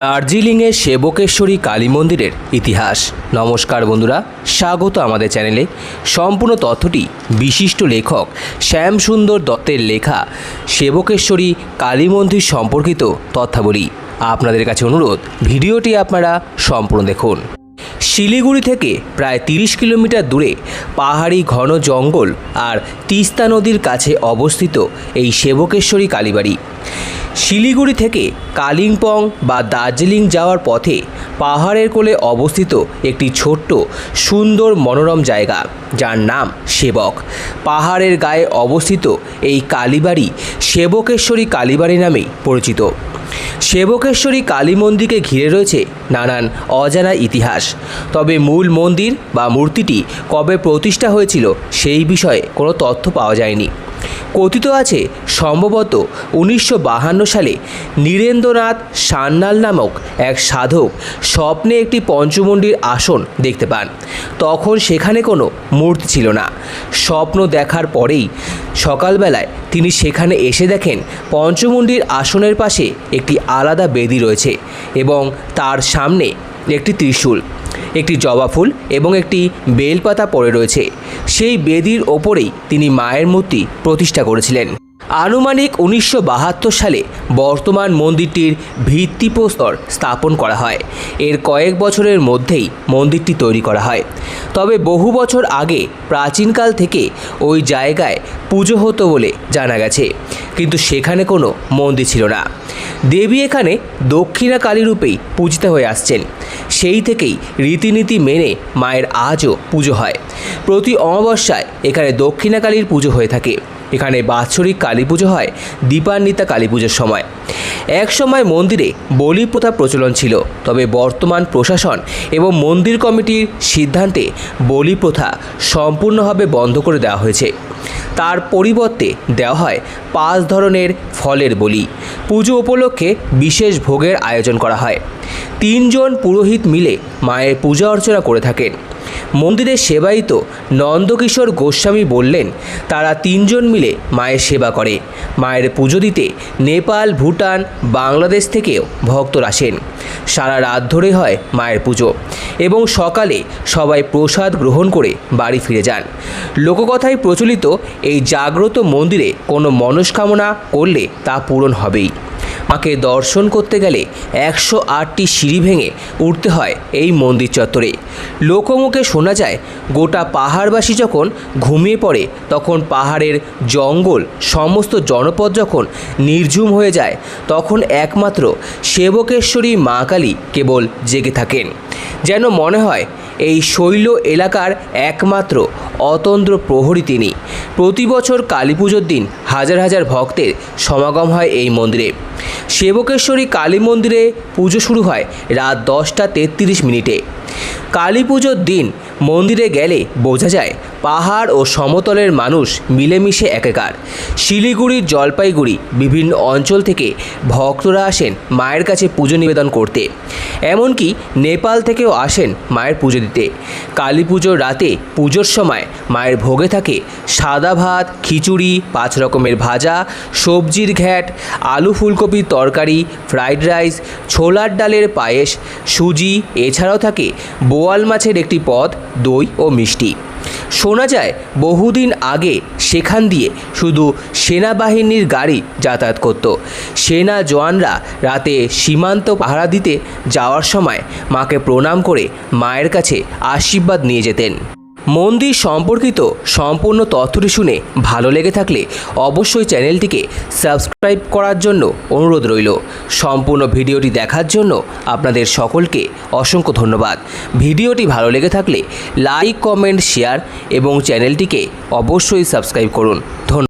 দার্জিলিংয়ের সেবকেশ্বরী কালী মন্দিরের ইতিহাস। নমস্কার বন্ধুরা, স্বাগত আমাদের চ্যানেলে। সম্পূর্ণ তথ্যটি বিশিষ্ট লেখক শ্যামসুন্দর দত্তের লেখা সেবকেশ্বরী কালী মন্দির সম্পর্কিত তথ্যাবলী। আপনাদের কাছে অনুরোধ, ভিডিওটি আপনারা সম্পূর্ণ দেখুন। শিলিগুড়ি থেকে প্রায় 30 কিলোমিটার দূরে পাহাড়ি ঘন জঙ্গল আর তিস্তা নদীর কাছে অবস্থিত এই সেবকেশ্বরী কালীবাড়ি। শিলিগুড়ি থেকে কালিম্পং বা দার্জিলিং যাওয়ার পথে পাহাড়ের কোলে অবস্থিত একটি ছোট্ট সুন্দর মনোরম জায়গা, যার নাম সেবক। পাহাড়ের গায়ে অবস্থিত এই কালীবাড়ি সেবকেশ্বরী কালীবাড়ি নামেই পরিচিত। সেবকেশ্বরী কালী মন্দিরকে ঘিরে রয়েছে নানান অজানা ইতিহাস। তবে মূল মন্দির বা মূর্তিটি কবে প্রতিষ্ঠা হয়েছিল সেই বিষয়ে কোনো তথ্য পাওয়া যায়নি। কথিত আছে সম্ভবত 1952 সালে নীরেন্দ্রনাথ সান্যাল নামক এক সাধক স্বপ্নে একটি পঞ্চমুণ্ডির আসন দেখতে পান। তখন সেখানে কোনো মূর্তি ছিল না। স্বপ্ন দেখার পরেই সকালবেলায় তিনি সেখানে এসে দেখেন পঞ্চমুণ্ডির আসনের পাশে একটি আলাদা বেদি রয়েছে এবং তার সামনে একটি ত্রিশূল, একটি জবা ফুল এবং একটি বেলপাতা পড়ে রয়েছে। সেই বেদির ওপরেই তিনি মায়ের মূর্তি প্রতিষ্ঠা করেছিলেন। আনুমানিক 1972 সালে বর্তমান মন্দিরটির ভিত্তিপ্রস্তর স্থাপন করা হয়। এর কয়েক বছরের মধ্যেই মন্দিরটি তৈরি করা হয়। তবে বহু বছর আগে প্রাচীনকাল থেকে ওই জায়গায় পুজো হতো বলে জানা গেছে, কিন্তু সেখানে কোনো মন্দির ছিল না। দেবী এখানে দক্ষিণা কালী রূপেই পূজিত হয়ে আসছেন। সেই থেকেই রীতিনীতি মেনে মায়ের আজও পুজো হয়। প্রতি অমাবস্যায় এখানে দক্ষিণা কালীর পুজো হয়ে থাকে। এখানে বাৎসরিক কালী পুজো হয় দীপান্বিতা কালী পুজোর সময়। এক সময় মন্দিরে বলি প্রথা প্রচলন ছিল, তবে বর্তমান প্রশাসন এবং মন্দির কমিটির সিদ্ধান্তে বলি প্রথা সম্পূর্ণভাবে বন্ধ করে দেওয়া হয়েছে। তার পরিবর্তে দেওয়া হয় 5 ধরনের ফলের বলি। পুজো উপলক্ষে বিশেষ ভোগের আয়োজন করা হয়। 3 জন পুরোহিত মিলে মায়ের পূজা অর্চনা করে থাকেন। মন্দিরের সেবায়িত নন্দকিশোর গোস্বামী বললেন, তারা 3 জন মিলে মায়ের সেবা করে। মায়ের পুজো দিতে নেপাল, ভুটান, বাংলাদেশ থেকেও ভক্তরা আসেন। সারা রাত ধরে হয় মায়ের পুজো এবং সকালে সবাই প্রসাদ গ্রহণ করে বাড়ি ফিরে যান। লোককথায় প্রচলিত এই জাগ্রত মন্দিরে কোনো মনস্কামনা করলে তা পূরণ হবেই। মাকে দর্শন করতে গেলে 108টি সিঁড়ি ভেঙে উঠতে হয় এই মন্দির চত্বরে। লোকমুখে শোনা যায়, গোটা পাহাড়বাসী যখন ঘুমিয়ে পড়ে তখন পাহাড়ের জঙ্গল, সমস্ত জনপদ যখন নির্ঝুম হয়ে যায়, তখন একমাত্র সেবকেশ্বরী মা কালী কেবল জেগে থাকেন। যেন মনে হয় এই শৈল এলাকার একমাত্র অতন্দ্র প্রহরী তিনি। প্রতি বছর কালী পুজোর দিন হাজার হাজার ভক্তের সমাগম হয় এই মন্দিরে। সেবকেশ্বরী কালী মন্দিরে পুজো শুরু হয় রাত 10:33 কালী পুজোর দিন মন্দিরে গেলে বোঝা যায় পাহাড় ও সমতলের মানুষ মিলেমিশে একাকার। শিলিগুড়ির জলপাইগুড়ি বিভিন্ন অঞ্চল থেকে ভক্তরা আসেন মায়ের কাছে পুজো নিবেদন করতে। এমনকি নেপাল থেকেও আসেন মায়ের পুজো দিতে। কালী পুজোর রাতে পুজোর সময় মায়ের ভোগে থাকে সাদা ভাত, খিচুড়ি, 5 রকমের ভাজা, সবজির ঘ্যাট, আলু ফুলকপির তরকারি, ফ্রাইড রাইস, ছোলার ডালের পায়েস, সুজি। এছাড়াও থাকে বোয়াল মাছের একটি পদ, দই ও মিষ্টি। শোনা যায় বহুদিন আগে সেখান দিয়ে শুধু সেনাবাহিনীর গাড়ি যাতায়াত করত। সেনা জওয়ানরা রাতে সীমান্ত পাহারা দিতে যাওয়ার সময় মাকে প্রণাম করে মায়ের কাছে আশীর্বাদ নিয়ে যেতেন। মন্দির সম্পর্কিত সম্পূর্ণ তথ্যটি শুনে ভালো লেগে থাকলে অবশ্যই চ্যানেলটিকে সাবস্ক্রাইব করার জন্য অনুরোধ রইল। সম্পূর্ণ ভিডিওটি দেখার জন্য আপনাদের সকলকে অসংখ্য ধন্যবাদ। ভিডিওটি ভালো লেগে থাকলে লাইক, কমেন্ট, শেয়ার এবং চ্যানেলটিকে অবশ্যই সাবস্ক্রাইব করুন। ধন্যবাদ।